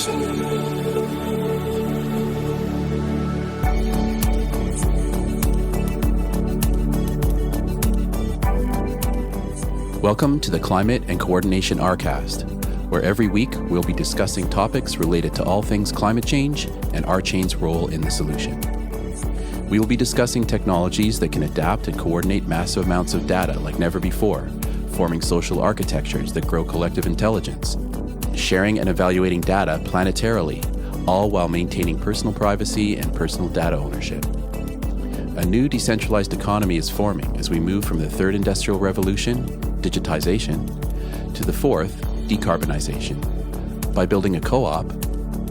Welcome to the Climate and Coordination RCAST, where every week we'll be discussing topics related to all things climate change and RChain's role in the solution. We will be discussing technologies that can adapt and coordinate massive amounts of data like never before, forming social architectures that grow collective intelligence, sharing and evaluating data planetarily, all while maintaining personal privacy and personal data ownership. A new decentralized economy is forming as we move from the third industrial revolution, digitization, to the fourth, decarbonization. By building a co-op,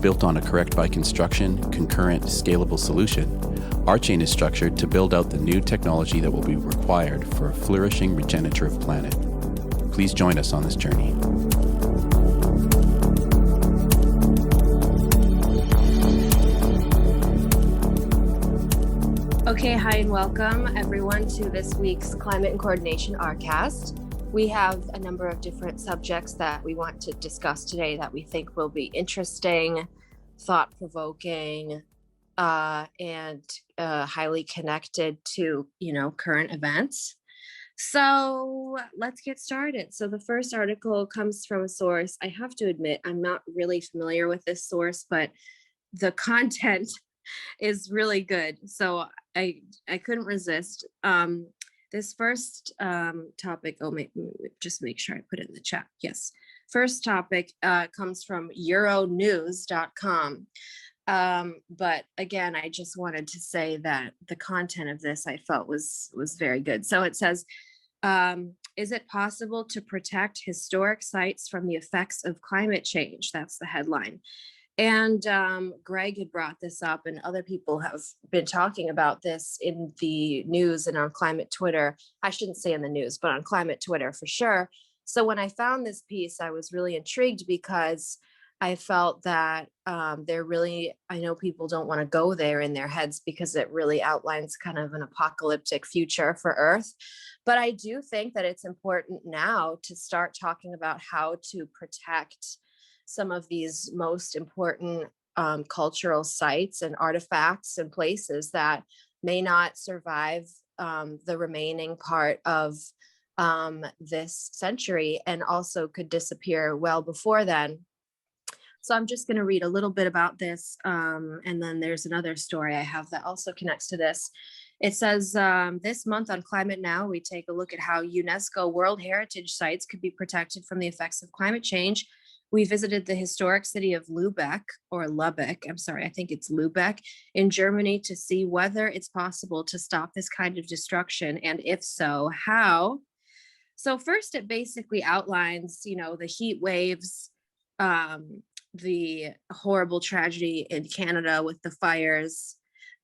built on a correct by construction, concurrent, scalable solution, RChain is structured to build out the new technology that will be required for a flourishing regenerative planet. Please join us on this journey. Okay, hi and welcome everyone to this week's Climate and Coordination RCAST. We have a number of different subjects that we want to discuss today that we think will be interesting, thought-provoking, and highly connected to, current events. So let's get started. So the first article comes from a source. I have to admit, I'm not really familiar with this source, but the content is really good. So I couldn't resist. This first topic, just make sure I put it in the chat. Yes. First topic comes from euronews.com. But again, I just wanted to say that the content of this I felt was very good. So it says, is it possible to protect historic sites from the effects of climate change? That's the headline. And Greg had brought this up, and other people have been talking about this in the news and on climate Twitter. I shouldn't say in the news, but on climate Twitter for sure. So when I found this piece, I was really intrigued because I felt that I know people don't want to go there in their heads because it really outlines kind of an apocalyptic future for Earth. But I do think that it's important now to start talking about how to protect some of these most important cultural sites and artifacts and places that may not survive the remaining part of this century and also could disappear well before then. So I'm just going to read a little bit about this. And then there's another story I have that also connects to this. It says, this month on Climate Now, we take a look at how UNESCO World Heritage Sites could be protected from the effects of climate change. We visited the historic city of Lübeck, I think it's Lübeck, in Germany to see whether it's possible to stop this kind of destruction, and if so, how? So first, it basically outlines, the heat waves, the horrible tragedy in Canada with the fires,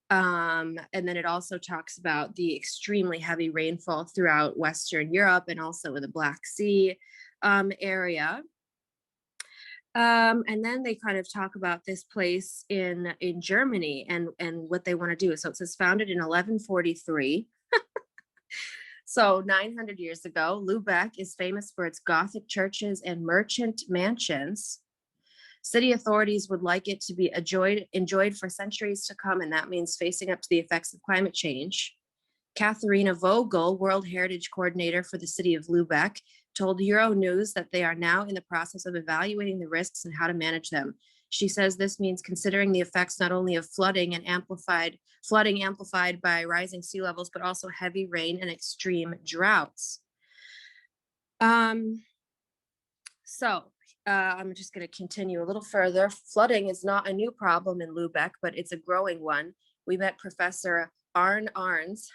and then it also talks about the extremely heavy rainfall throughout Western Europe and also in the Black Sea area. And then they kind of talk about this place in Germany and what they want to do. So it says founded in 1143. So 900 years ago, Lübeck is famous for its Gothic churches and merchant mansions. City authorities would like it to be enjoyed for centuries to come, and that means facing up to the effects of climate change. Katharina Vogel, World Heritage Coordinator for the city of Lübeck, told Euronews that they are now in the process of evaluating the risks and how to manage them. She says this means considering the effects not only of flooding amplified by rising sea levels, but also heavy rain and extreme droughts. So I'm just going to continue a little further. Flooding is not a new problem in Lübeck, but it's a growing one. We met Professor Arne Arns,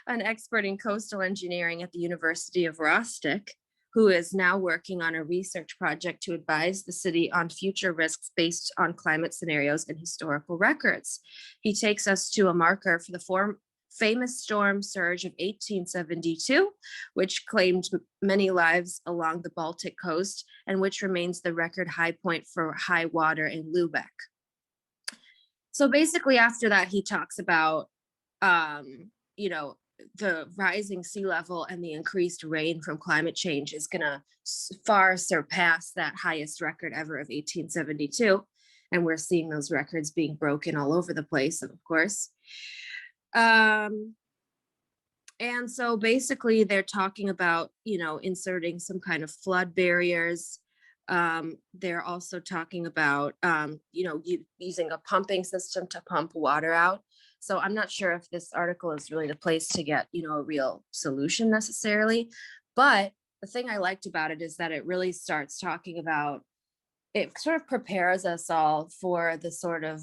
an expert in coastal engineering at the University of Rostock, who is now working on a research project to advise the city on future risks based on climate scenarios and historical records. He takes us to a marker for the famous storm surge of 1872, which claimed many lives along the Baltic coast and which remains the record high point for high water in Lübeck. So basically after that, he talks about, the rising sea level and the increased rain from climate change is going to far surpass that highest record ever of 1872. And we're seeing those records being broken all over the place, of course. And so basically they're talking about, inserting some kind of flood barriers. They're also talking about, using a pumping system to pump water out. So I'm not sure if this article is really the place to get, a real solution necessarily. But the thing I liked about it is that it really starts talking about, it sort of prepares us all for the sort of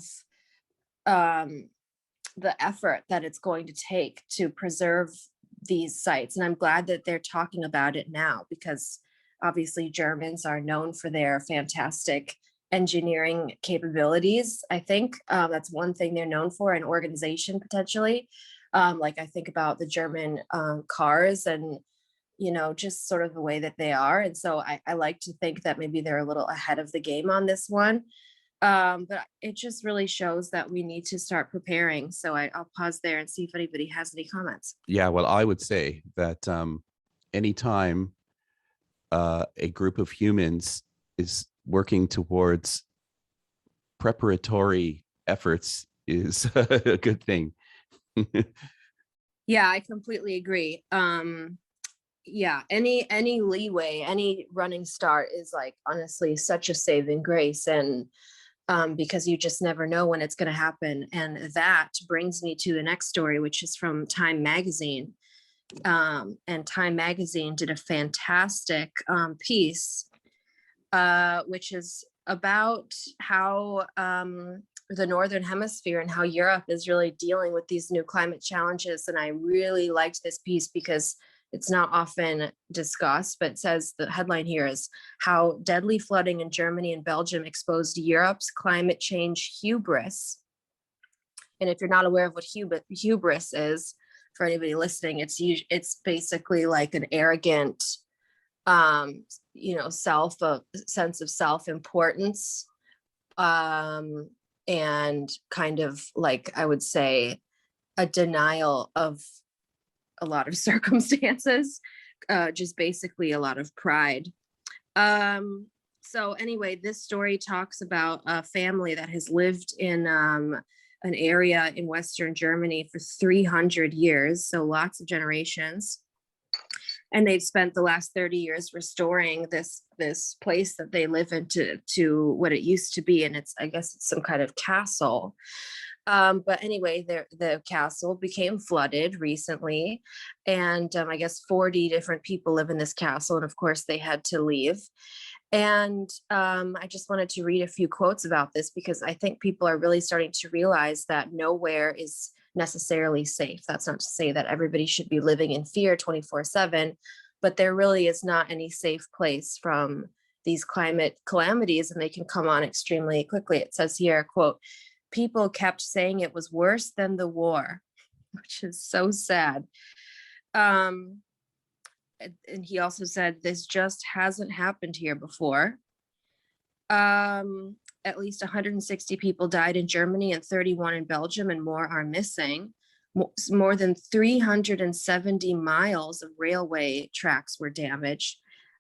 the effort that it's going to take to preserve these sites. And I'm glad that they're talking about it now, because obviously Germans are known for their fantastic engineering capabilities. I think that's one thing they're known for, an organization potentially. Like I think about the German cars and, just sort of the way that they are. And so I like to think that maybe they're a little ahead of the game on this one. But it just really shows that we need to start preparing. So I'll pause there and see if anybody has any comments. Yeah, well, I would say that anytime a group of humans is working towards preparatory efforts is a good thing. Yeah, I completely agree. Yeah, any leeway, any running start is like honestly such a saving grace. And because you just never know when it's going to happen. And that brings me to the next story, which is from Time Magazine. And Time Magazine did a fantastic piece, which is about how the Northern Hemisphere and how Europe is really dealing with these new climate challenges. And I really liked this piece because it's not often discussed, but it says the headline here is how deadly flooding in Germany and Belgium exposed Europe's climate change hubris. And if you're not aware of what hubris is, for anybody listening, it's basically like an arrogant, sense of self-importance, and kind of like, I would say, a denial of a lot of circumstances, just basically a lot of pride. So anyway, this story talks about a family that has lived in an area in Western Germany for 300 years, so lots of generations. And they've spent the last 30 years restoring this place that they live in to what it used to be. And I guess it's some kind of castle. But anyway, the castle became flooded recently, and I guess 40 different people live in this castle, and of course they had to leave. And I just wanted to read a few quotes about this because I think people are really starting to realize that nowhere is necessarily safe. That's not to say that everybody should be living in fear 24/7, but there really is not any safe place from these climate calamities, and they can come on extremely quickly. It says here, quote, people kept saying it was worse than the war, which is so sad. And he also said, this just hasn't happened here before. At least 160 people died in Germany and 31 in Belgium, and more are missing. More than 370 miles of railway tracks were damaged.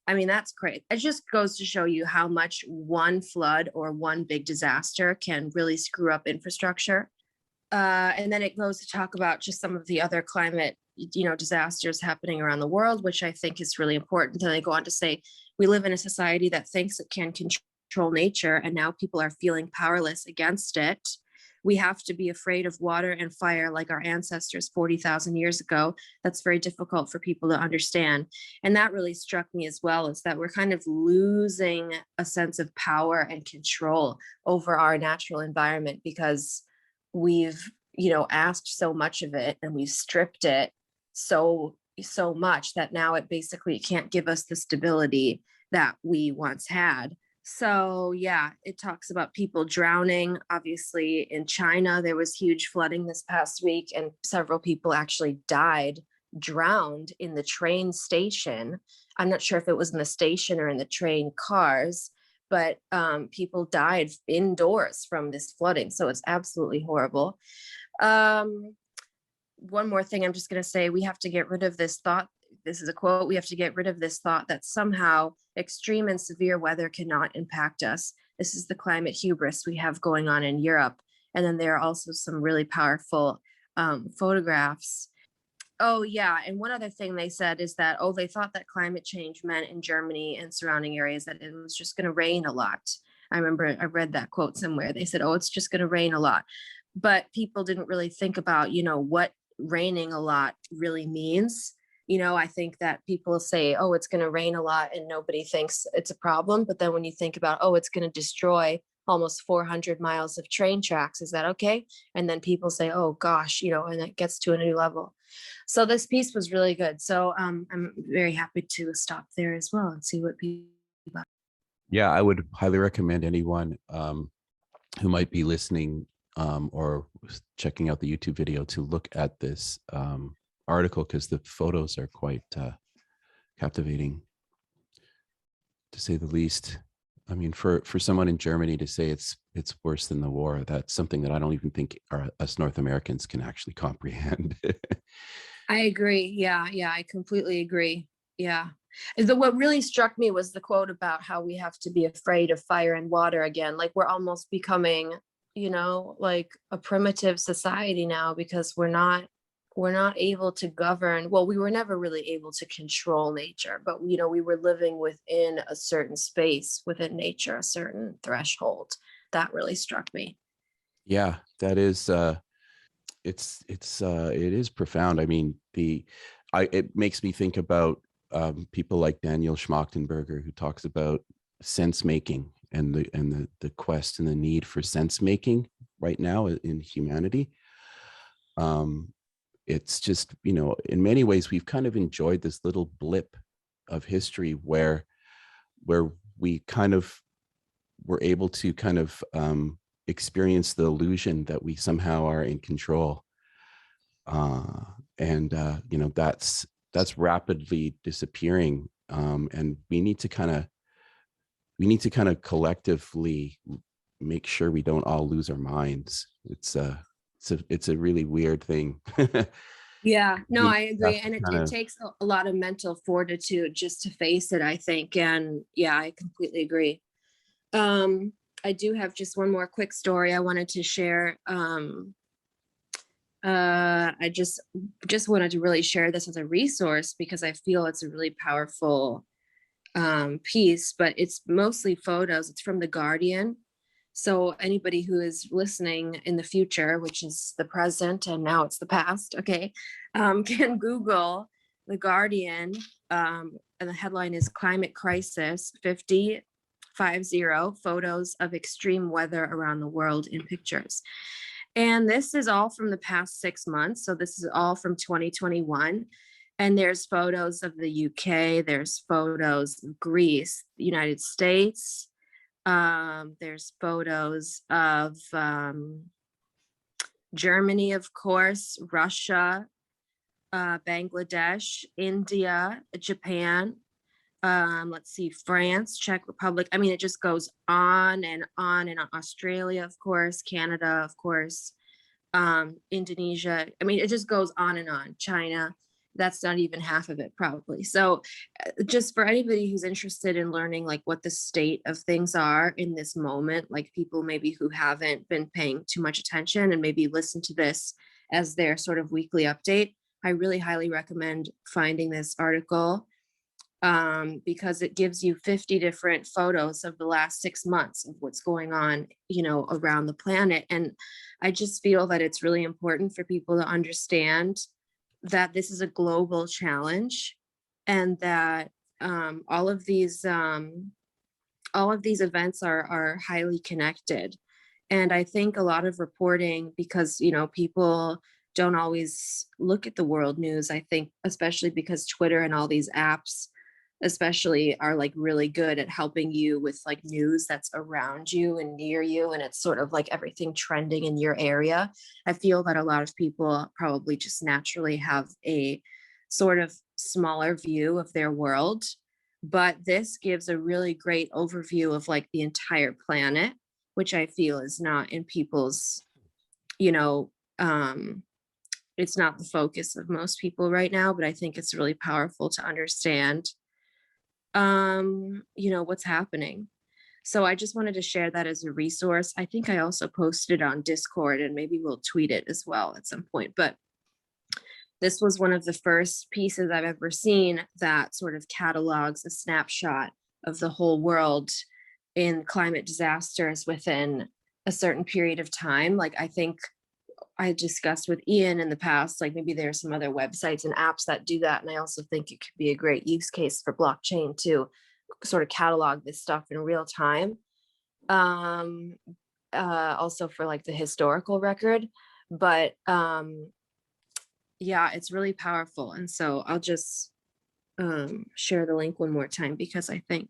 I mean, that's great. It just goes to show you how much one flood or one big disaster can really screw up infrastructure. And then it goes to talk about just some of the other climate, disasters happening around the world, which I think is really important. And they go on to say, we live in a society that thinks it can control nature, and now people are feeling powerless against it. We have to be afraid of water and fire like our ancestors 40,000 years ago. That's very difficult for people to understand. And that really struck me as well, is that we're kind of losing a sense of power and control over our natural environment because we've, asked so much of it, and we've stripped it so much that now it basically can't give us the stability that we once had. So yeah, it talks about people drowning. Obviously in China, there was huge flooding this past week, and several people actually drowned in the train station. I'm not sure if it was in the station or in the train cars, but people died indoors from this flooding. So it's absolutely horrible. one more thing I'm just going to say, we have to get rid of this thought. This is a quote. We have to get rid of this thought that somehow extreme and severe weather cannot impact us. This is the climate hubris we have going on in Europe. And then there are also some really powerful photographs. Oh, yeah. And one other thing they said is that, they thought that climate change meant in Germany and surrounding areas that it was just going to rain a lot. I remember I read that quote somewhere. They said, it's just going to rain a lot. But people didn't really think about, what raining a lot really means. I think that people say, it's going to rain a lot and nobody thinks it's a problem. But then when you think about, it's going to destroy almost 400 miles of train tracks, is that okay? And then people say, oh gosh, and it gets to a new level. So this piece was really good. So I'm very happy to stop there as well and see what people. Yeah, I would highly recommend anyone who might be listening or checking out the YouTube video to look at this article, because the photos are quite captivating, to say the least. I mean, for someone in Germany to say it's worse than the war, that's something that I don't even think us North Americans can actually comprehend. I agree. Yeah, I completely agree. Yeah. What really struck me was the quote about how we have to be afraid of fire and water again. Like we're almost becoming, like a primitive society now, because we're not able to govern. Well, we were never really able to control nature, but we were living within a certain space within nature, a certain threshold. That really struck me. Yeah, that is it is profound. I mean, it makes me think about people like Daniel Schmachtenberger, who talks about sense making and the quest and the need for sense making right now in humanity. It's just, in many ways, we've kind of enjoyed this little blip of history where we kind of were able to kind of experience the illusion that we somehow are in control. That's rapidly disappearing. And we need to kind of collectively make sure we don't all lose our minds. It's a really weird thing. Yeah, no, I agree. And it takes a lot of mental fortitude just to face it, I think. And yeah, I completely agree. I do have just one more quick story I wanted to share. I just wanted to really share this as a resource because I feel it's a really powerful piece, but it's mostly photos. It's from The Guardian. So anybody who is listening in the future, which is the present and now it's the past, okay, can Google The Guardian, and the headline is Climate Crisis 50 photos of extreme weather around the world in pictures. And this is all from the past 6 months. So this is all from 2021. And there's photos of the UK, there's photos of Greece, the United States. There's photos of Germany, of course, Russia, Bangladesh, India, Japan. Let's see, France, Czech Republic. I mean, it just goes on and on and on. Australia, of course, Canada, of course, Indonesia. I mean, it just goes on and on. China, that's not even half of it probably. So just for anybody who's interested in learning like what the state of things are in this moment, like people maybe who haven't been paying too much attention and maybe listen to this as their sort of weekly update, I really highly recommend finding this article. Because it gives you 50 different photos of the last 6 months of what's going on, around the planet. And I just feel that it's really important for people to understand that this is a global challenge and that all of these events are highly connected. And I think a lot of reporting, because, people don't always look at the world news, I think, especially because Twitter and all these apps especially are like really good at helping you with like news that's around you and near you, and it's sort of like everything trending in your area. I feel that a lot of people probably just naturally have a sort of smaller view of their world, but this gives a really great overview of like the entire planet, which I feel is not in people's it's not the focus of most people right now, but I think it's really powerful to understand, what's happening. So I just wanted to share that as a resource. I think I also posted it on Discord, and maybe we'll tweet it as well at some point. But this was one of the first pieces I've ever seen that sort of catalogs a snapshot of the whole world in climate disasters within a certain period of time. Like, I think I discussed with Ian in the past, like maybe there are some other websites and apps that do that. And I also think it could be a great use case for blockchain to sort of catalog this stuff in real time. Also for like the historical record, but yeah, it's really powerful. And so I'll just share the link one more time, because I think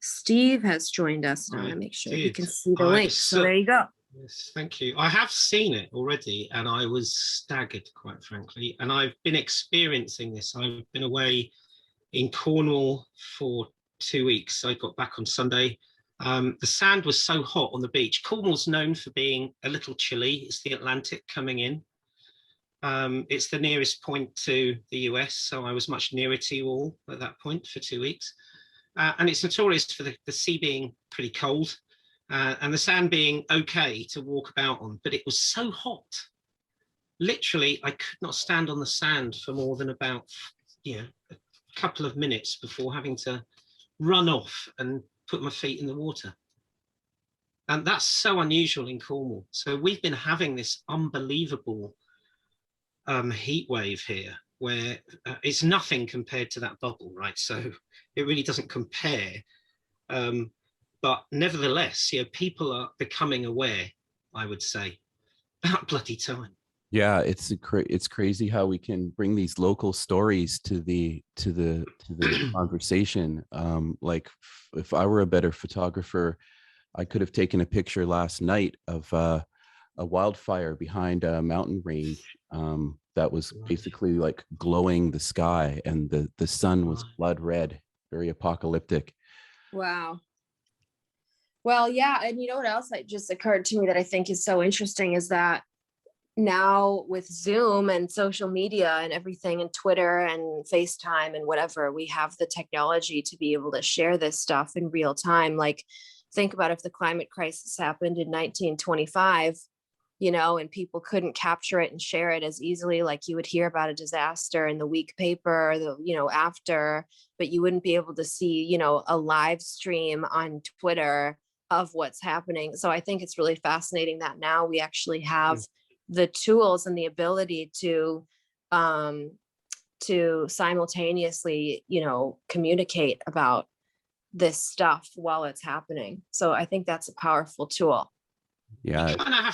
Steve has joined us. Now I want to make sure you can see the link. So there you go. Yes, thank you. I have seen it already, and I was staggered, quite frankly. And I've been experiencing this. I've been away in Cornwall for 2 weeks. I got back on Sunday. The sand was so hot on the beach. Cornwall's known for being a little chilly. It's the Atlantic coming in. It's the nearest point to the US, so I was much nearer to you all at that point for 2 weeks. And it's notorious for the sea being pretty cold. And the sand being okay to walk about on, but it was so hot. Literally, I could not stand on the sand for more than about, a couple of minutes before having to run off and put my feet in the water. And that's so unusual in Cornwall. So we've been having this unbelievable heat wave here, where it's nothing compared to that bubble, right? So it really doesn't compare. But nevertheless, people are becoming aware, I would say, about bloody time. Yeah, it's crazy how we can bring these local stories to the conversation. Like, if I were a better photographer, I could have taken a picture last night of a wildfire behind a mountain range that was basically like glowing the sky, and the sun was blood red, very apocalyptic. Wow. Well, yeah. And you know what else that just occurred to me that I think is so interesting is that now with Zoom and social media and everything, and Twitter and FaceTime and whatever, we have the technology to be able to share this stuff in real time. Like, think about if the climate crisis happened in 1925, and people couldn't capture it and share it as easily. Like, you would hear about a disaster in the week paper, after, but you wouldn't be able to see, a live stream on Twitter of what's happening. So I think it's really fascinating that now we actually have the tools and the ability to simultaneously, communicate about this stuff while it's happening. So I think that's a powerful tool. Yeah, you kind of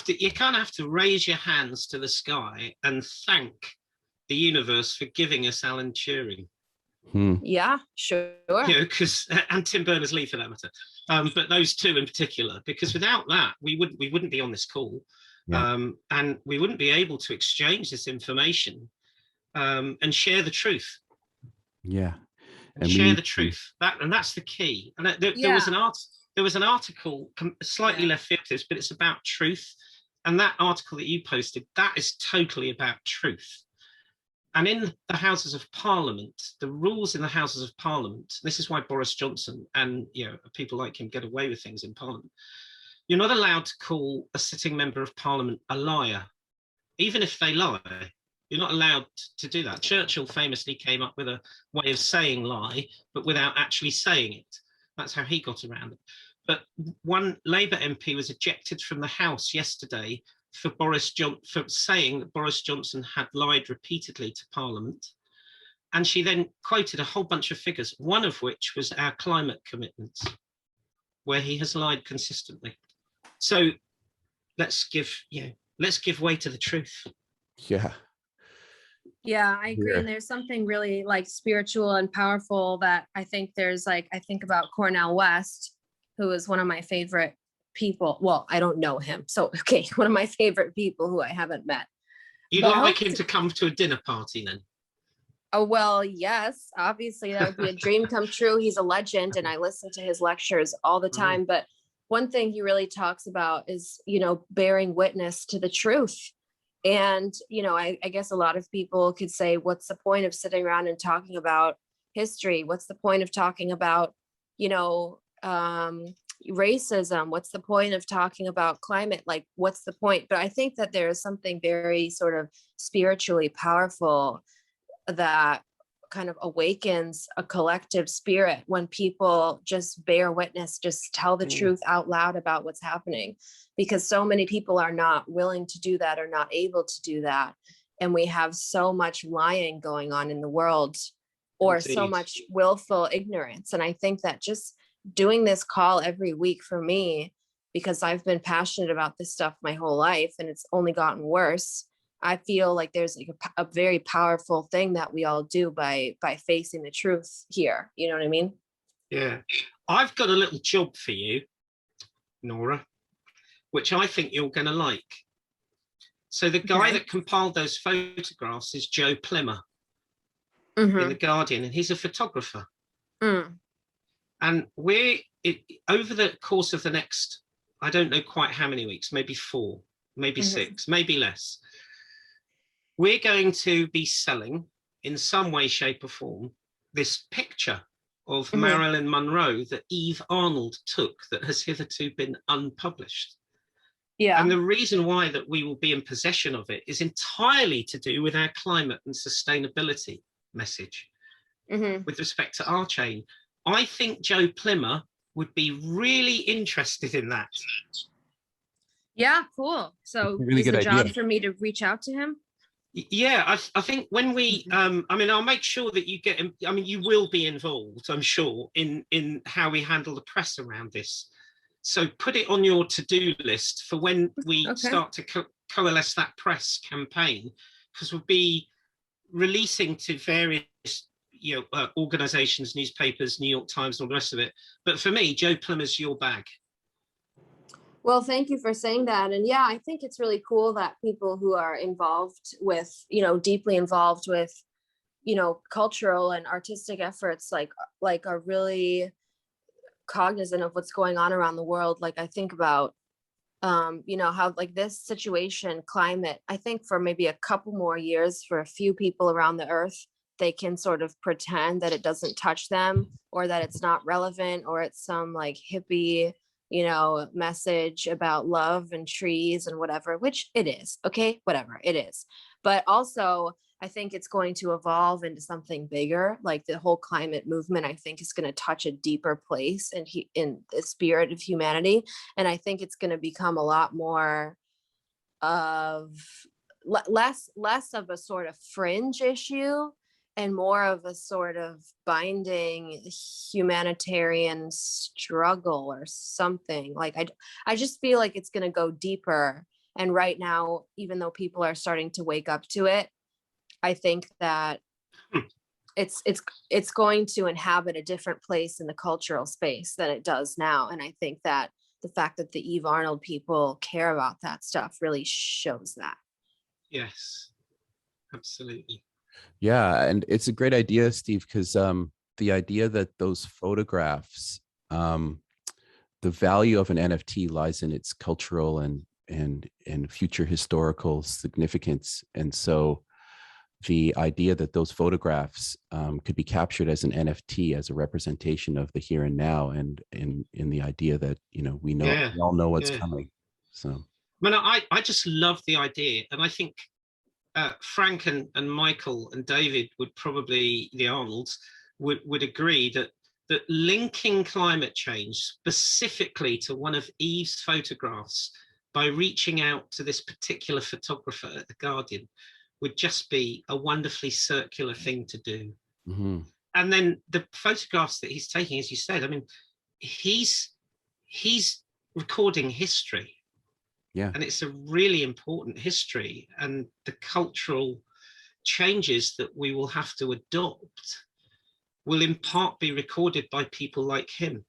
have to raise your hands to the sky and thank the universe for giving us Alan Turing. Yeah, sure. Because and Tim Berners-Lee for that matter, but those two in particular, because without that, we wouldn't be on this call, and we wouldn't be able to exchange this information and share the truth. Yeah, and share the truth. That's the key. And there was an article slightly left field, but it's about truth. And that article that you posted, that is totally about truth. And in the Houses of Parliament, the rules in the Houses of Parliament, this is why Boris Johnson and people like him get away with things in Parliament. You're not allowed to call a sitting member of Parliament a liar, even if they lie. You're not allowed to do that. Churchill famously came up with a way of saying lie, but without actually saying it. That's how he got around it. But one Labour MP was ejected from the House yesterday for saying that Boris Johnson had lied repeatedly to Parliament. And she then quoted a whole bunch of figures, one of which was our climate commitments, where he has lied consistently. So let's give way to the truth. Yeah. Yeah, I agree. And there's something really like spiritual and powerful that I think there's I think about Cornel West, who is one of my favorite people. Well, I don't know him. So, okay, one of my favorite people who I haven't met. You'd like him to come to a dinner party then? Oh, well, yes, obviously that would be a dream come true. He's a legend and I listen to his lectures all the time. But one thing he really talks about is, bearing witness to the truth. And, I guess a lot of people could say, what's the point of sitting around and talking about history? What's the point of talking about, racism? What's the point of talking about climate? Like, what's the point? But I think that there is something very sort of spiritually powerful that kind of awakens a collective spirit when people just bear witness, just tell the truth out loud about what's happening, because so many people are not willing to do that or not able to do that. And we have so much lying going on in the world, or Indeed. so much willful ignorance. And I think that just doing this call every week for me, because I've been passionate about this stuff my whole life and it's only gotten worse, I feel like there's like a very powerful thing that we all do by facing the truth here. You know what I mean? Yeah. I've got a little job for you, Nora, which I think you're going to like. So the guy that compiled those photographs is Joe Plimmer in The Guardian, and he's a photographer. And over the course of the next, I don't know quite how many weeks, maybe 4, maybe 6, maybe less, we're going to be selling in some way, shape or form this picture of Marilyn Monroe that Eve Arnold took that has hitherto been unpublished. Yeah. And the reason why that we will be in possession of it is entirely to do with our climate and sustainability message with respect to RChain. I think Joe Plimmer would be really interested in that. Yeah, cool. So really is good the job idea for me to reach out to him? Yeah, I think when we, I'll make sure that you get, you will be involved, I'm sure, in how we handle the press around this. So put it on your to-do list for when we start to coalesce that press campaign, because we'll be releasing to various organizations, newspapers, New York Times, and all the rest of it. But for me, Joe Plimmer's your bag. Well, thank you for saying that. And yeah, I think it's really cool that people who are involved with, deeply involved with, cultural and artistic efforts, like are really cognizant of what's going on around the world. Like I think about, how like this situation, climate, I think for maybe a couple more years, for a few people around the earth, they can sort of pretend that it doesn't touch them, or that it's not relevant, or it's some like hippie, message about love and trees and whatever, which it is. Okay, whatever it is. But also, I think it's going to evolve into something bigger. Like the whole climate movement, I think is going to touch a deeper place in the spirit of humanity. And I think it's going to become a lot more of less of a sort of fringe issue and more of a sort of binding humanitarian struggle or something. Like I just feel like it's going to go deeper. And right now, even though people are starting to wake up to it, I think that it's going to inhabit a different place in the cultural space than it does now. And I think that the fact that the Eve Arnold people care about that stuff really shows that. Yes, absolutely. Yeah, and it's a great idea, Steve, because the idea that those photographs, the value of an NFT lies in its cultural and future historical significance. And so the idea that those photographs could be captured as an NFT, as a representation of the here and now, and in the idea that, we all know what's coming. So I just love the idea. And I think Frank and Michael and David would probably, the Arnolds, would agree that linking climate change specifically to one of Eve's photographs by reaching out to this particular photographer at The Guardian would just be a wonderfully circular thing to do. And then the photographs that he's taking, as you said, he's recording history. Yeah. And it's a really important history, and the cultural changes that we will have to adopt will in part be recorded by people like him.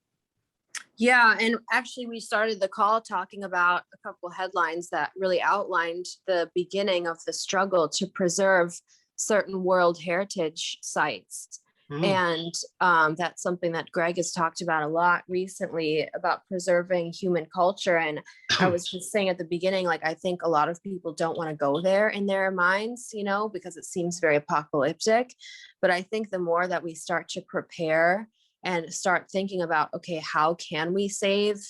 Yeah, and actually we started the call talking about a couple of headlines that really outlined the beginning of the struggle to preserve certain World Heritage sites. And that's something that Greg has talked about a lot recently about preserving human culture. And I was just saying at the beginning, like, I think a lot of people don't want to go there in their minds, you know, because it seems very apocalyptic. But I think the more that we start to prepare and start thinking about, okay, how can we save?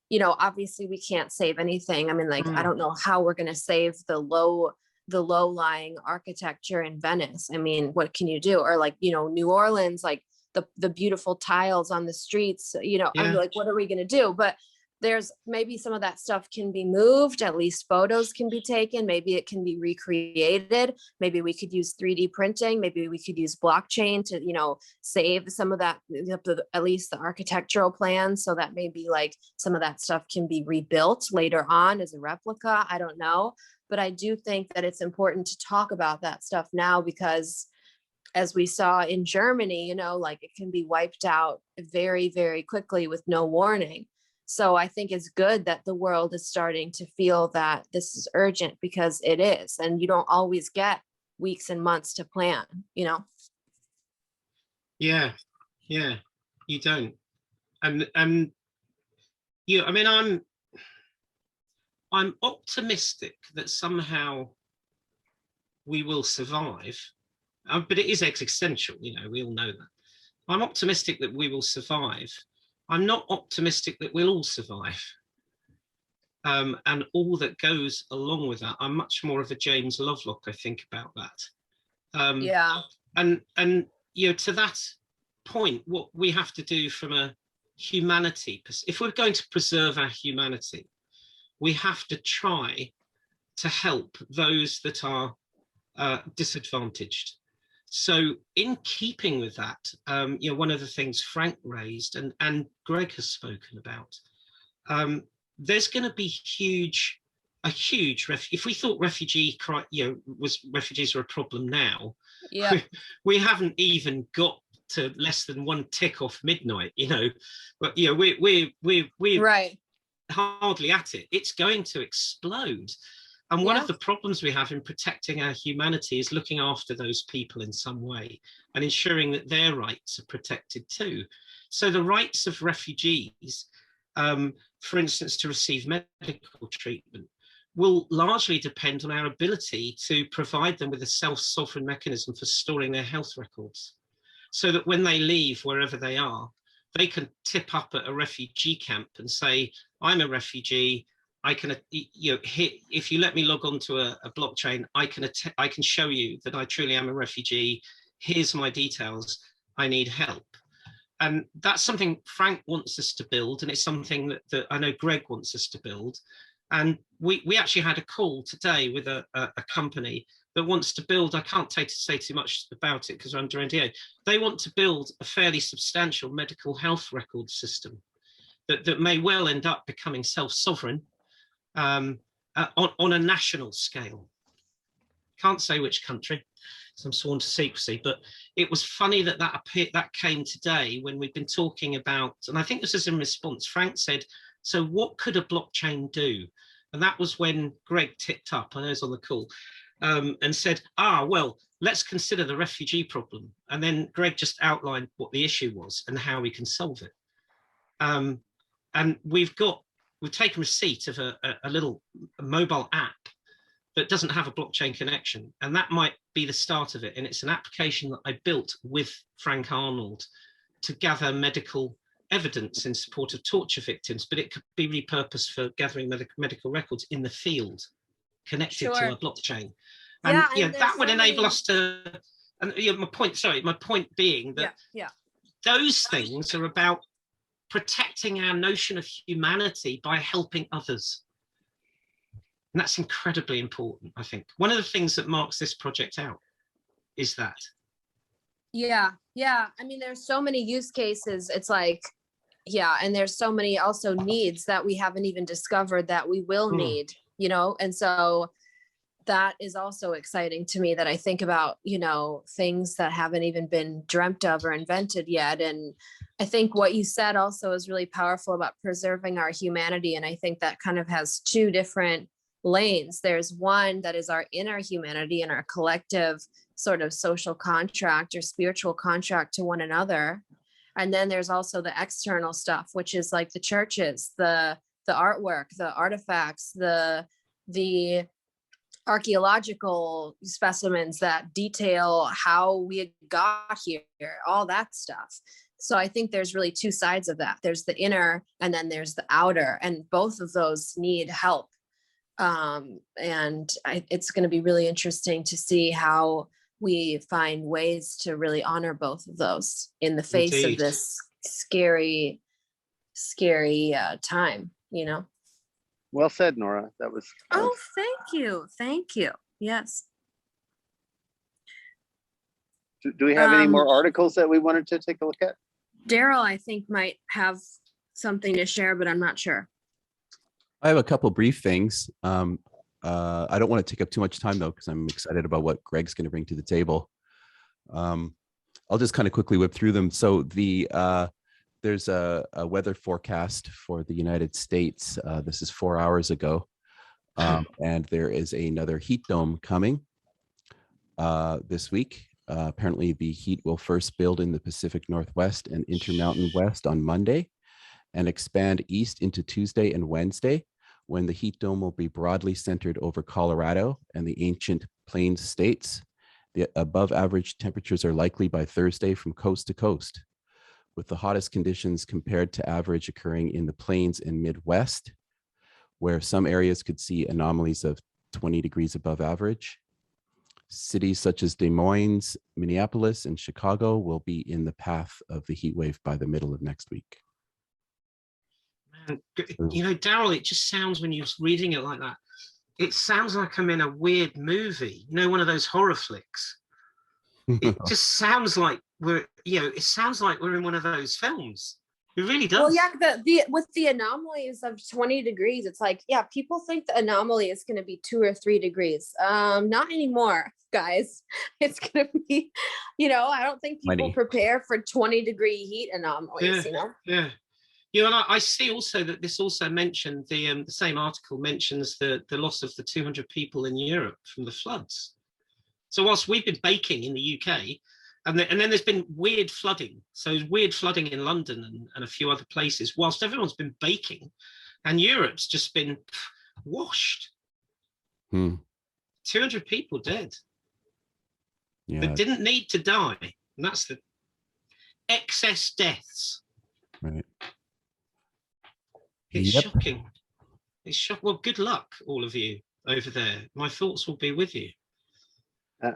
You know, obviously we can't save anything. I mean, like, I don't know how we're going to save the low-lying architecture in Venice. I mean, what can you do? Or like, you know, New Orleans, like the beautiful tiles on the streets, you know, I'm like, what are we going to do? But there's maybe some of that stuff can be moved, at least photos can be taken, maybe it can be recreated, maybe we could use 3D printing, maybe we could use blockchain to, you know, save some of that, at least the architectural plans, so that maybe like some of that stuff can be rebuilt later on as a replica. I don't know. But I do think that it's important to talk about that stuff now, because as we saw in Germany, you know, like it can be wiped out very, very quickly with no warning. So I think it's good that the world is starting to feel that this is urgent, because it is. And you don't always get weeks and months to plan, you know? Yeah, you don't. And yeah, I mean, I'm optimistic that somehow we will survive, but it is existential, you know, we all know that. I'm optimistic that we will survive. I'm not optimistic that we'll all survive. And all that goes along with that. I'm much more of a James Lovelock, I think, about that. And you know, to that point, what we have to do from a humanity, if we're going to preserve our humanity, we have to try to help those that are disadvantaged. So in keeping with that, you know, one of the things Frank raised and Greg has spoken about, there's going to be a huge if we thought refugees are a problem now, we haven't even got to less than one tick off midnight, you know, but you know, we're right. hardly at it. It's going to explode. And one of the problems we have in protecting our humanity is looking after those people in some way and ensuring that their rights are protected too. So the rights of refugees, for instance, to receive medical treatment, will largely depend on our ability to provide them with a self-sovereign mechanism for storing their health records, so that when they leave wherever they are, they can tip up at a refugee camp and say, I'm a refugee. I can, you know, if you let me log on to a blockchain, I can show you that I truly am a refugee. Here's my details. I need help. And that's something Frank wants us to build. And it's something that I know Greg wants us to build. And we actually had a call today with a company that wants to build, I can't say too much about it because we're under NDA. They want to build a fairly substantial medical health record system that may well end up becoming self-sovereign on a national scale. Can't say which country, so I'm sworn to secrecy, but it was funny that came today when we've been talking about, and I think this is in response, Frank said, so what could a blockchain do? And that was when Greg tipped up, I know he's on the call, and said, well, let's consider the refugee problem. And then Greg just outlined what the issue was and how we can solve it. And we've taken receipt of a little mobile app that doesn't have a blockchain connection. And that might be the start of it. And it's an application that I built with Frank Arnold to gather medical evidence in support of torture victims, but it could be repurposed for gathering medical records in the field connected to a blockchain. And that would enable us to, and my point being that those things are about protecting our notion of humanity by helping others. And that's incredibly important, I think. One of the things that marks this project out is that. Yeah. I mean, there's so many use cases. It's like, and there's so many also needs that we haven't even discovered that we will need, you know? And so that is also exciting to me, that I think about, you know, things that haven't even been dreamt of or invented yet. And I think what you said also is really powerful about preserving our humanity. And I think that kind of has two different lanes. There's one that is our inner humanity and our collective sort of social contract or spiritual contract to one another. And then there's also the external stuff, which is like the churches, the artwork, the artifacts, the archaeological specimens that detail how we got here, all that stuff. So I think there's really two sides of that. There's the inner and then there's the outer, and both of those need help. It's going to be really interesting to see how we find ways to really honor both of those in the face Indeed. of this scary time, you know? Well said, Nora. That was. Oh, thank you. Yes. Do we have any more articles that we wanted to take a look at? Darryl, I think, might have something to share, but I'm not sure. I have a couple brief things. I don't want to take up too much time though, because I'm excited about what Greg's going to bring to the table. I'll just kind of quickly whip through them. So there's a weather forecast for the United States. This is 4 hours ago. And there is another heat dome coming this week. Apparently the heat will first build in the Pacific Northwest and Intermountain West on Monday and expand east into Tuesday and Wednesday, when the heat dome will be broadly centered over Colorado and the ancient Plains states. The above average temperatures are likely by Thursday from coast to coast, with the hottest conditions compared to average occurring in the Plains and Midwest, where some areas could see anomalies of 20 degrees above average. Cities such as Des Moines, Minneapolis, and Chicago will be in the path of the heat wave by the middle of next week. Man, you know, Darryl, it just sounds, when you're reading it like that, it sounds like I'm in a weird movie, you know, one of those horror flicks. It just sounds like it sounds like we're in one of those films. It really does. Well, yeah, with the anomalies of 20 degrees, it's like, yeah, people think the anomaly is going to be 2 or 3 degrees. Not anymore, guys. It's going to be, I don't think people prepare for 20-degree heat anomalies, Yeah. And I see also that this also mentioned, the same article mentions the loss of the 200 people in Europe from the floods. So whilst we've been baking in the UK, and then there's been weird flooding. So there's weird flooding in London and a few other places, whilst everyone's been baking, and Europe's just been washed. 200 people dead. Yeah. That didn't need to die. And that's the excess deaths. Right. It's shocking. It's shocking. Well, good luck, all of you over there. My thoughts will be with you.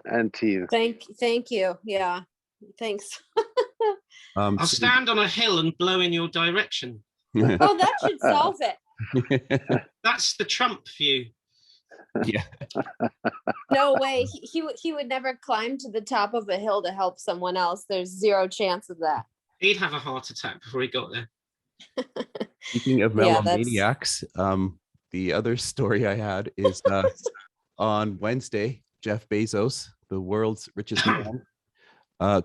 And to you. Thank you. Yeah. Thanks. I'll stand on a hill and blow in your direction. Oh, that should solve it. That's the Trump view. Yeah. No way. He would never climb to the top of a hill to help someone else. There's zero chance of that. He'd have a heart attack before he got there. Speaking of melomaniacs, the other story I had is on Wednesday, Jeff Bezos, the world's richest man,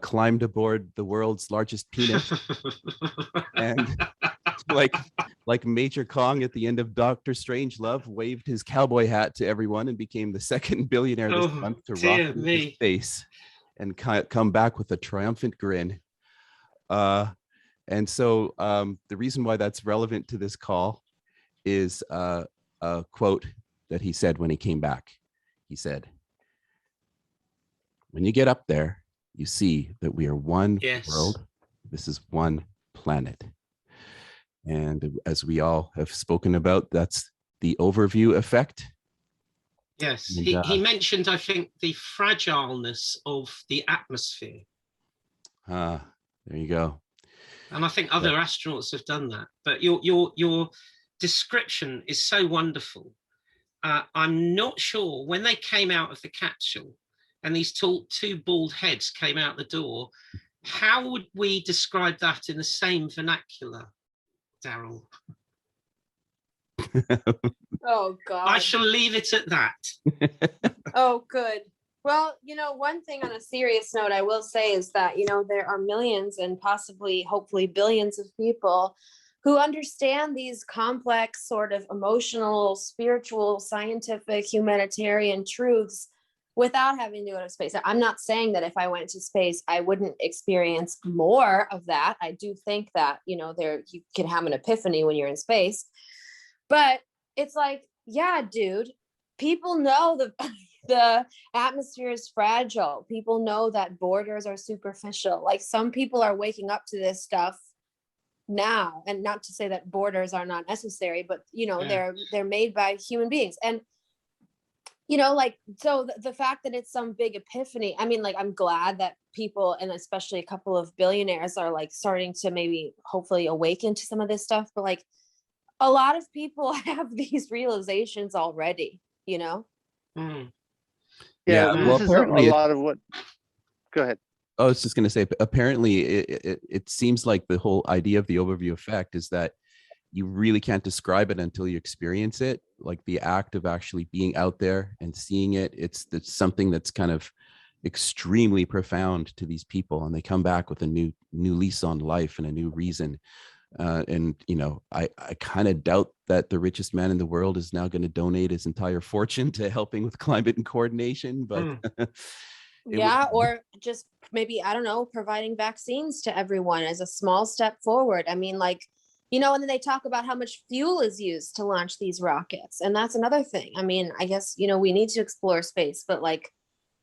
climbed aboard the world's largest penis, and like Major Kong at the end of Dr. Strangelove, waved his cowboy hat to everyone and became the second billionaire this month to rock into space and come back with a triumphant grin. And so the reason why that's relevant to this call is a quote that he said when he came back. He said, "When you get up there, you see that we are one world. This is one planet." And as we all have spoken about, that's the overview effect. Yes, and, he mentioned, I think, the fragileness of the atmosphere. There you go. And I think other astronauts have done that. But your description is so wonderful. I'm not sure, when they came out of the capsule and these two bald heads came out the door, how would we describe that in the same vernacular, Darryl? Oh, God. I shall leave it at that. Oh, good. Well, one thing on a serious note I will say is that, there are millions and possibly, hopefully, billions of people who understand these complex sort of emotional, spiritual, scientific, humanitarian truths without having to go to space. I'm not saying that if I went to space, I wouldn't experience more of that. I do think that, you know, you can have an epiphany when you're in space, but it's like, yeah, dude, people know the atmosphere is fragile. People know that borders are superficial. Like, some people are waking up to this stuff now, and not to say that borders are not necessary, but you know, they're made by human beings. And you know, like, so the fact that it's some big epiphany, I mean, like, I'm glad that people, and especially a couple of billionaires, are like starting to maybe hopefully awaken to some of this stuff, but like a lot of people have these realizations already, you know? Yeah, This is a lot of what, go ahead. I was just going to say, apparently it seems like the whole idea of the overview effect is that you really can't describe it until you experience it. Like the act of actually being out there and seeing it, it's something that's kind of extremely profound to these people, and they come back with a new lease on life and a new reason. And you know, I kind of doubt that the richest man in the world is now going to donate his entire fortune to helping with climate and coordination, but or just maybe, I don't know, providing vaccines to everyone as a small step forward. I mean, like, you know, and then they talk about how much fuel is used to launch these rockets. And that's another thing. I mean, I guess, you know, we need to explore space, but like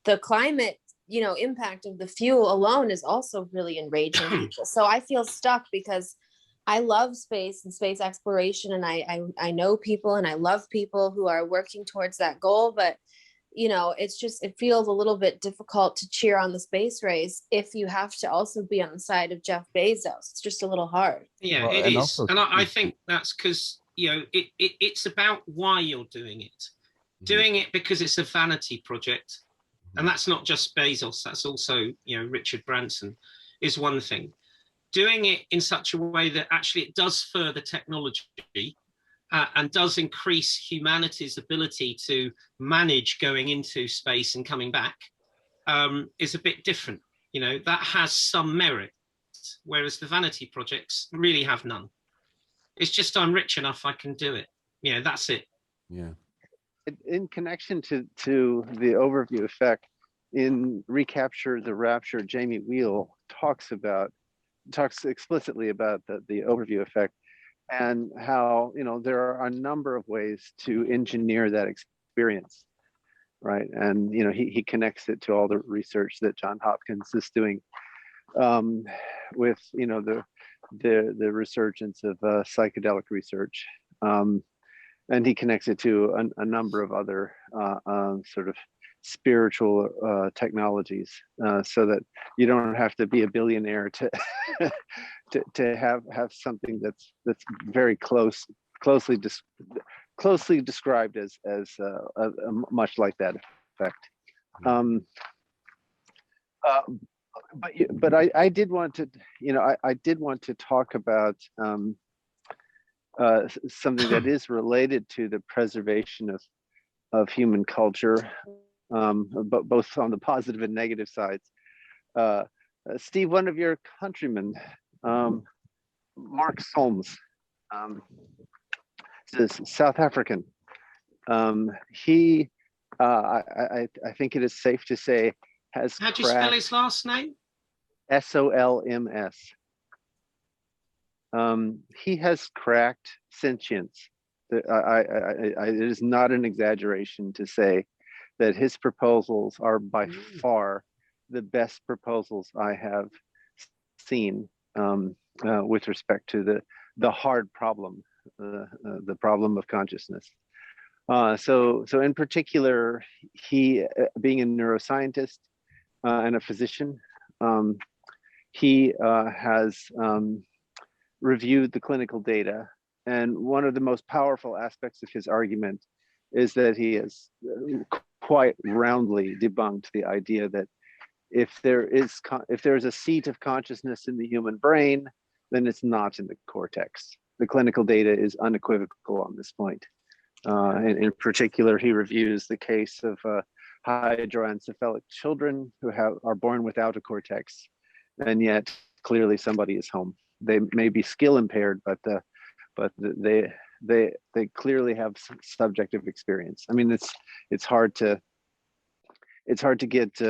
the climate, you know, impact of the fuel alone is also really enraging people. So I feel stuck because I love space and space exploration. And I know people, and I love people who are working towards that goal. But you know, it feels a little bit difficult to cheer on the space race if you have to also be on the side of Jeff Bezos. It's just a little hard. Yeah, it is. Also, and I think that's because, you know, it's about why you're doing it. Mm-hmm. Doing it because it's a vanity project. Mm-hmm. And that's not just Bezos. That's also, you know, Richard Branson is one thing. Doing it in such a way that actually it does further technology, and does increase humanity's ability to manage going into space and coming back, is a bit different. You know, that has some merit, whereas the vanity projects really have none. It's just, I'm rich enough, I can do it. You know, that's it. Yeah. In connection to the overview effect, in Recapture the Rapture, Jamie Wheel talks explicitly about the overview effect, and how, you know, there are a number of ways to engineer that experience, right? And, you know, he connects it to all the research that John Hopkins is doing with, you know, the resurgence of psychedelic research. And he connects it to a number of other sort of spiritual technologies, so that you don't have to be a billionaire to to have something that's very closely described as much like that effect. But I did want to, you know, I did want to talk about something that is related to the preservation of human culture, but both on the positive and negative sides. Steve, one of your countrymen, Mark Solms, is South African. He, I think it is safe to say, has How do you spell his last name? Solms. He has cracked sentience. It is not an exaggeration to say that his proposals are by far the best proposals I have seen with respect to the hard problem, the problem of consciousness. So in particular, he, being a neuroscientist and a physician, he has reviewed the clinical data. And one of the most powerful aspects of his argument is that he has quite roundly debunked the idea that if there is a seat of consciousness in the human brain, then it's not in the cortex. The clinical data is unequivocal on this point. In particular, he reviews the case of hydroencephalic children who are born without a cortex, and yet clearly somebody is home. They may be skill impaired, but but they clearly have some subjective experience. I mean, it's hard to get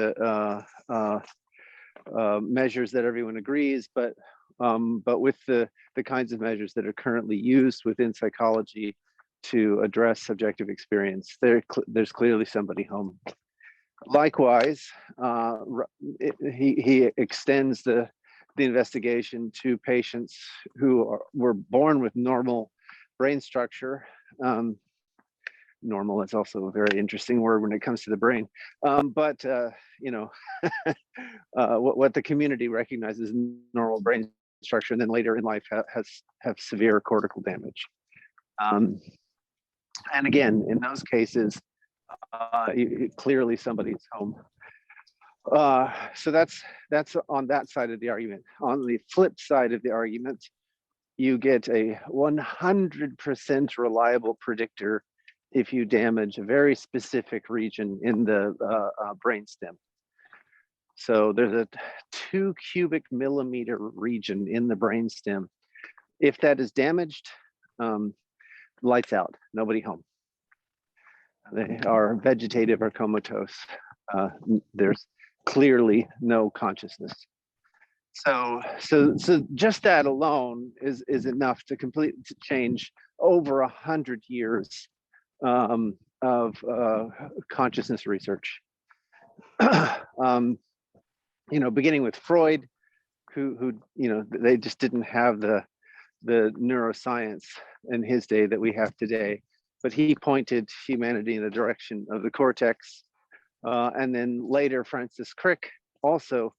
measures that everyone agrees, but with the kinds of measures that are currently used within psychology to address subjective experience, there's clearly somebody home. Likewise, he extends the investigation to patients who were born with normal brain structure. Normal is also a very interesting word when it comes to the brain, but you know, what the community recognizes normal brain structure, and then later in life have severe cortical damage. And again, in those cases, clearly somebody's home. So that's on that side of the argument. On the flip side of the argument, you get a 100% reliable predictor if you damage a very specific region in the brainstem. So there's a 2 cubic millimeter region in the brainstem. If that is damaged, lights out, nobody home. They are vegetative or comatose. There's clearly no consciousness. So just that alone is enough to change over 100 years of consciousness research. You know, beginning with Freud, who you know, they just didn't have the neuroscience in his day that we have today, but he pointed humanity in the direction of the cortex. And then later, Francis Crick also,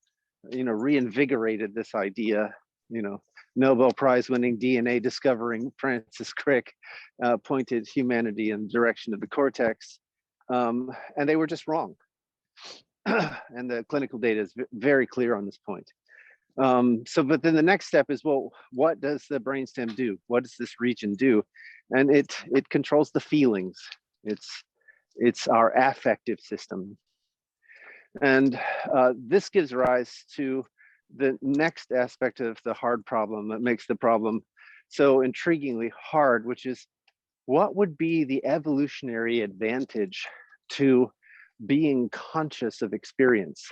you know, reinvigorated this idea. You know, Nobel Prize winning DNA discovering Francis Crick pointed humanity in the direction of the cortex, and they were just wrong. And the clinical data is very clear on this point. But then the next step is, well, what does the brainstem do? What does this region do? And it controls the feelings. It's our affective system. And this gives rise to the next aspect of the hard problem that makes the problem so intriguingly hard, which is, what would be the evolutionary advantage to being conscious of experience?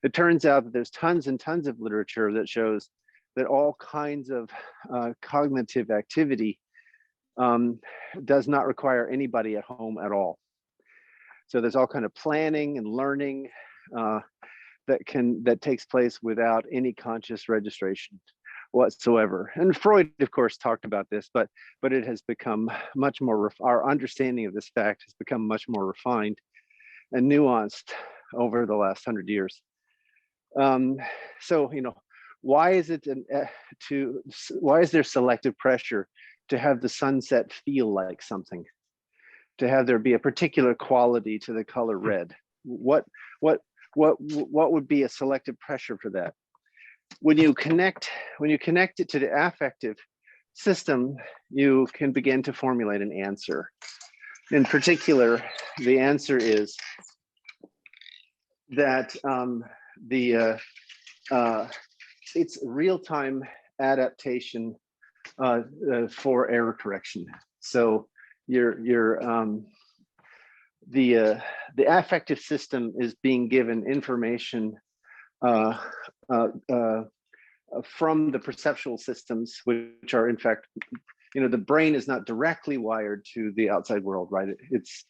It turns out that there's tons and tons of literature that shows that all kinds of cognitive activity does not require anybody at home at all. So there's all kind of planning and learning that takes place without any conscious registration whatsoever. And Freud, of course, talked about this, but it has become much more, our understanding of this fact has become much more refined and nuanced over the last 100 years. So, you know, why is there selective pressure to have the sunset feel like something, to have there be a particular quality to the color red? What would be a selective pressure for that? When you connect it to the affective system, you can begin to formulate an answer. In particular, the answer is that it's real-time adaptation for error correction. So the affective system is being given information from the perceptual systems, which are in fact, you know, the brain is not directly wired to the outside world, right? It's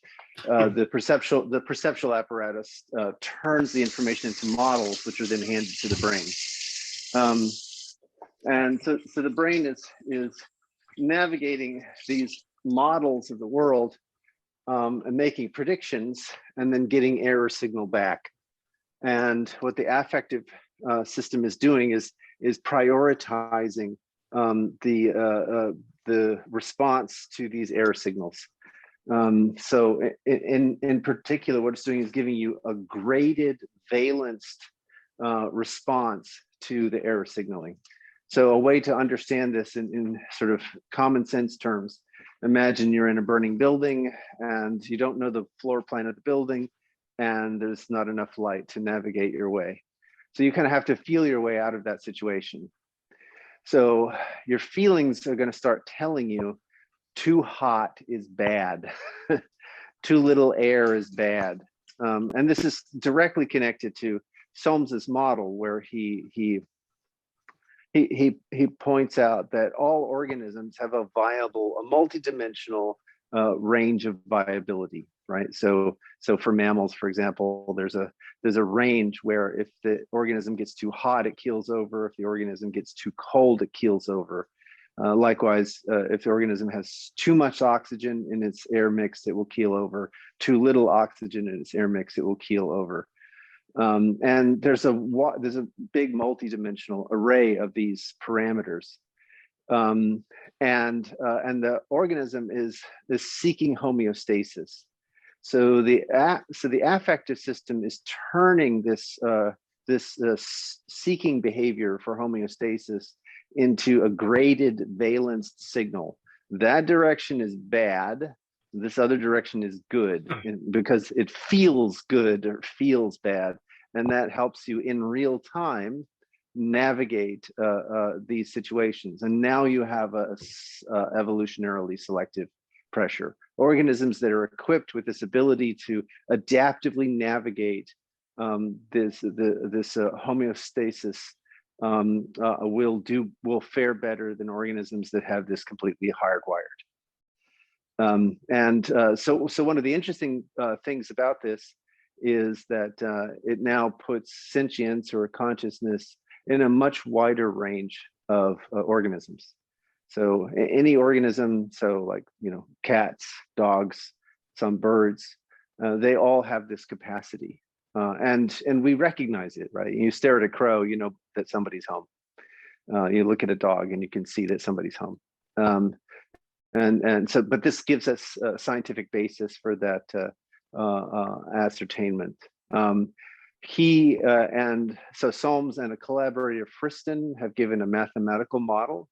the perceptual apparatus turns the information into models, which are then handed to the brain. And so the brain is navigating these models of the world and making predictions, and then getting error signal back. And what the affective system is doing is prioritizing the response to these error signals. So in particular, what it's doing is giving you a graded, valenced response to the error signaling. So a way to understand this in sort of common sense terms: imagine you're in a burning building and you don't know the floor plan of the building, and there's not enough light to navigate your way. So you kind of have to feel your way out of that situation. So your feelings are going to start telling you too hot is bad, too little air is bad. And this is directly connected to Solms's model, where he points out that all organisms have a multidimensional range of viability, right? So for mammals, for example, there's a range where if the organism gets too hot, it keels over. If the organism gets too cold, it keels over. Likewise, if the organism has too much oxygen in its air mix, it will keel over. Too little oxygen in its air mix, it will keel over. And there's a big multidimensional array of these parameters. And the organism is seeking homeostasis. So the affective system is turning this seeking behavior for homeostasis into a graded valenced signal. That direction is bad. This other direction is good, because it feels good or feels bad, and that helps you in real time navigate these situations. And now you have a evolutionarily selective pressure. Organisms that are equipped with this ability to adaptively navigate this homeostasis will fare better than organisms that have this completely hardwired. So one of the interesting things about this is that it now puts sentience or consciousness in a much wider range of organisms. So any organism, so like, cats, dogs, some birds, they all have this capacity. And we recognize it, right? You stare at a crow, you know that somebody's home. You look at a dog and you can see that somebody's home. But this gives us a scientific basis for that ascertainment. So Solms and a collaborator, Friston, have given a mathematical model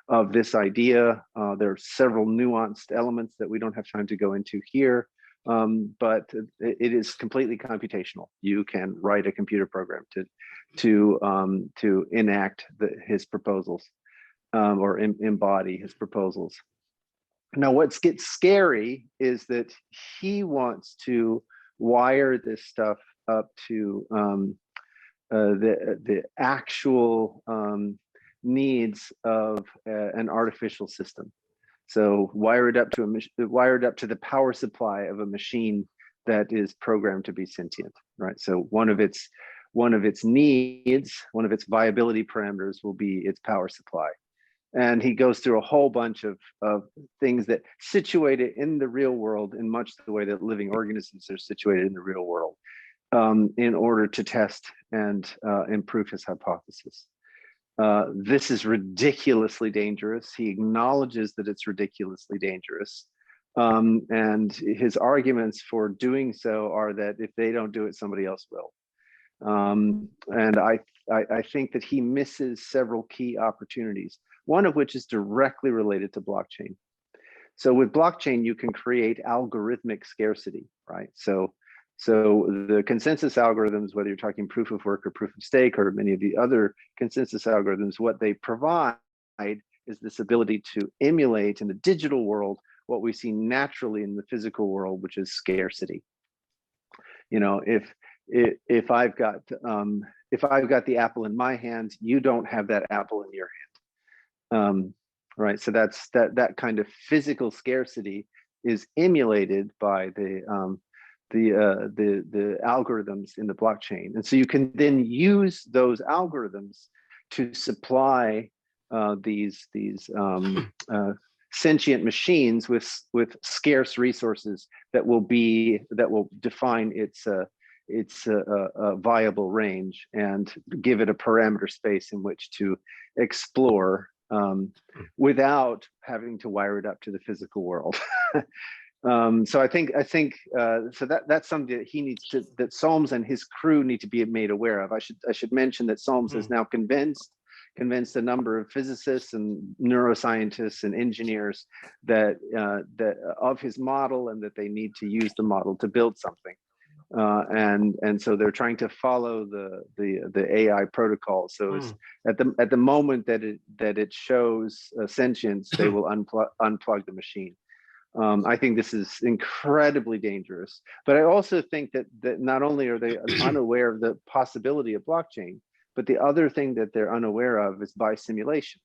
of this idea. There are several nuanced elements that we don't have time to go into here, but it is completely computational. You can write a computer program to enact his proposals or embody his proposals. Now, what gets scary is that he wants to wire this stuff up to the actual needs of an artificial system. So wire it up to the power supply of a machine that is programmed to be sentient, right? So one of its needs, one of its viability parameters will be its power supply. And he goes through a whole bunch of things that situate it in the real world in much the way that living organisms are situated in the real world, in order to test and improve his hypothesis. This is ridiculously dangerous. He acknowledges that it's ridiculously dangerous. And his arguments for doing so are that if they don't do it, somebody else will. And I think that he misses several key opportunities, one of which is directly related to blockchain. So with blockchain, you can create algorithmic scarcity, right? So the consensus algorithms, whether you're talking proof of work or proof of stake or many of the other consensus algorithms, what they provide is this ability to emulate in the digital world what we see naturally in the physical world, which is scarcity. If I've got the apple in my hand, you don't have that apple in your hand, right? So that kind of physical scarcity is emulated by the algorithms in the blockchain, and so you can then use those algorithms to supply these sentient machines with scarce resources that will define its viable range and give it a parameter space in which to explore without having to wire it up to the physical world. So I think so that's something that that Solms and his crew need to be made aware of. I should mention that Solms has now convinced a number of physicists and neuroscientists and engineers that of his model, and that they need to use the model to build something. and so they're trying to follow the AI protocol. So it's at the moment that it shows sentience, they will unplug the machine. I think this is incredibly dangerous. But I also think that not only are they unaware of the possibility of blockchain, but the other thing that they're unaware of is bisimulation.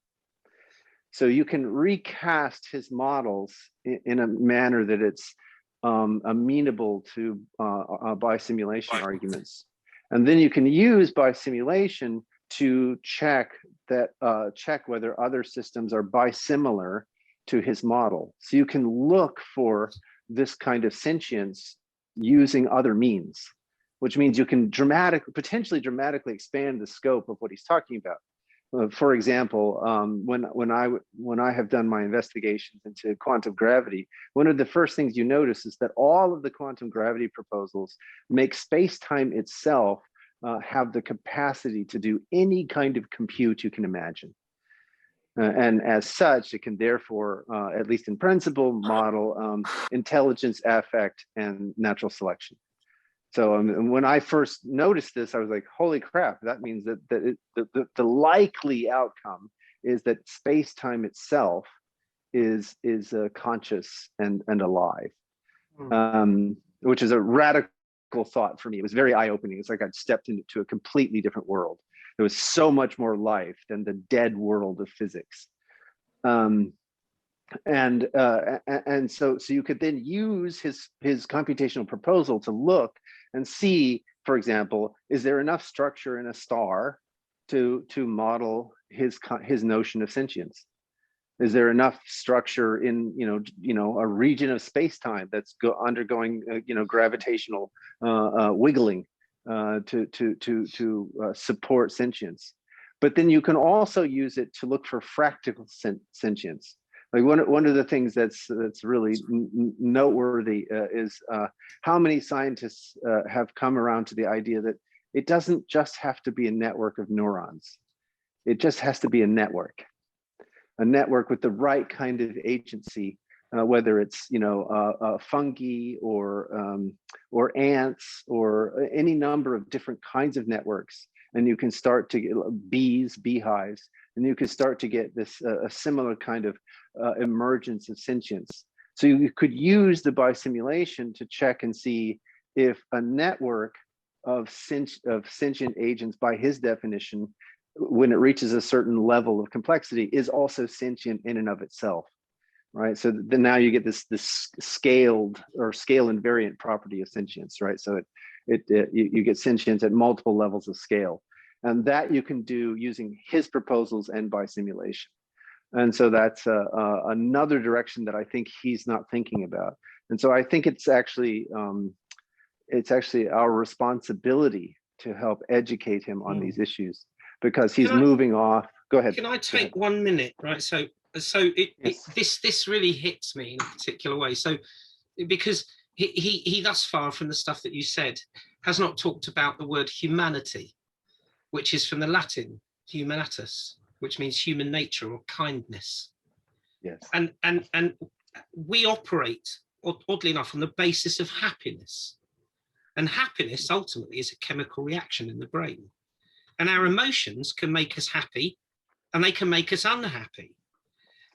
So you can recast his models in a manner that it's amenable to bisimulation arguments. And then you can use bisimulation to check whether other systems are bisimilar to his model. So you can look for this kind of sentience using other means, which means you can potentially dramatically expand the scope of what he's talking about. For example, when I have done my investigations into quantum gravity, one of the first things you notice is that all of the quantum gravity proposals make space-time itself have the capacity to do any kind of compute you can imagine. And as such, it can therefore, at least in principle, model intelligence, affect, and natural selection. So when I first noticed this, I was like, holy crap, that means that the likely outcome is that space-time itself is conscious and alive, which is a radical thought for me. It was very eye-opening. It's like I'd stepped into a completely different world. There was so much more life than the dead world of physics. And so you could then use his computational proposal to look and see, for example, is there enough structure in a star to model his notion of sentience? Is there enough structure in a region of space-time that's undergoing gravitational wiggling to support sentience? But then you can also use it to look for fractal sentience. Like one of the things that's really noteworthy is how many scientists have come around to the idea that it doesn't just have to be a network of neurons. It just has to be a network with the right kind of agency, whether it's fungi or ants or any number of different kinds of networks. And you can start to get beehives, and you can start to get this a similar kind of emergence of sentience. So you could use the bisimulation to check and see if a network of sentient agents, by his definition, when it reaches a certain level of complexity, is also sentient in and of itself, right? So then now you get this scaled or scale invariant property of sentience, right? So you get sentience at multiple levels of scale, and that you can do using his proposals and bisimulation. And so that's another direction that I think he's not thinking about. And so I think it's actually our responsibility to help educate him on these issues, because he's moving off. Go ahead. Can I take 1 minute, right? So this really hits me in a particular way. So because he thus far, from the stuff that you said, has not talked about the word humanity, which is from the Latin humanitas, which means human nature or kindness. Yes. And we operate, oddly enough, on the basis of happiness. And happiness ultimately is a chemical reaction in the brain. And our emotions can make us happy and they can make us unhappy.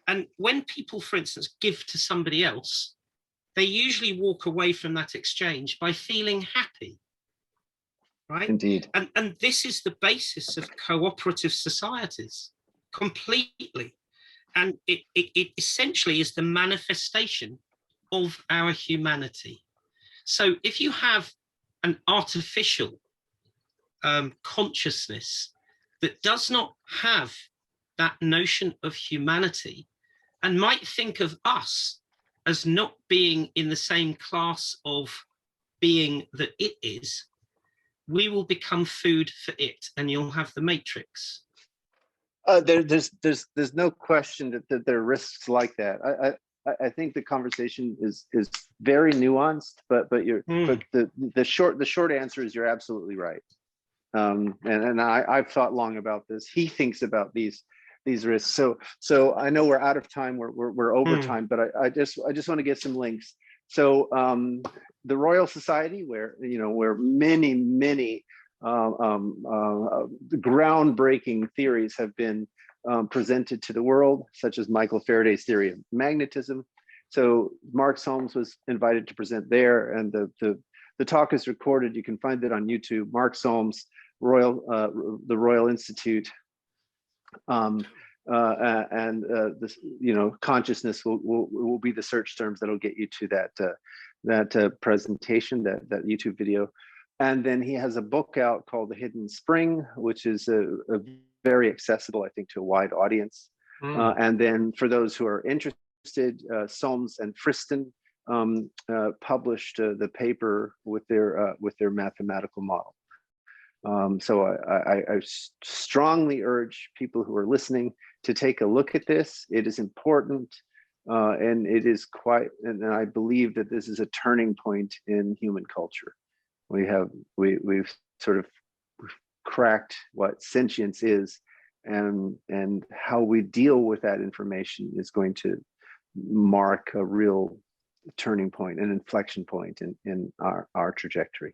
And when people, for instance, give to somebody else, they usually walk away from that exchange by feeling happy, right? Indeed. And this is the basis of cooperative societies, completely. And it essentially is the manifestation of our humanity. So if you have an artificial consciousness that does not have that notion of humanity and might think of us as not being in the same class of being that it is, we will become food for it, and you'll have the Matrix. There's no question that there are risks like that. I think the conversation is very nuanced, but the short answer is you're absolutely right. And I've thought long about this. He thinks about these risks. So I know we're out of time. We're over time, but I just want to get some links. So the Royal Society, where many groundbreaking theories have been presented to the world, such as Michael Faraday's theory of magnetism. So Mark Solms was invited to present there, and the talk is recorded. You can find it on YouTube. Mark Solms, the Royal Institute, this, consciousness will be the search terms that'll get you to that presentation, that YouTube video. And then he has a book out called The Hidden Spring, which is a very accessible, I think, to a wide audience. And then for those who are interested, Solms and Friston published the paper with their mathematical model. So I strongly urge people who are listening to take a look at this. It is important, and it is and I believe that this is a turning point in human culture. We've sort of cracked what sentience is, and how we deal with that information is going to mark a real turning point, an inflection point in our trajectory.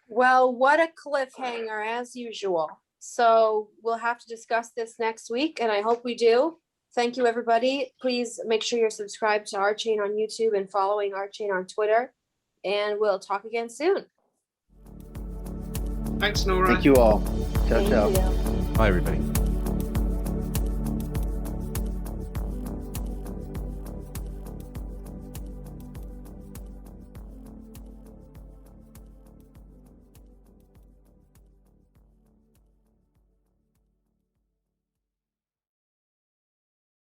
Well, what a cliffhanger as usual. So we'll have to discuss this next week, and I hope we do. Thank you, everybody. Please make sure you're subscribed to RChain on YouTube and following RChain on Twitter, and we'll talk again soon. Thanks, Nora. Thank you all. Ciao, ciao. Bye, everybody.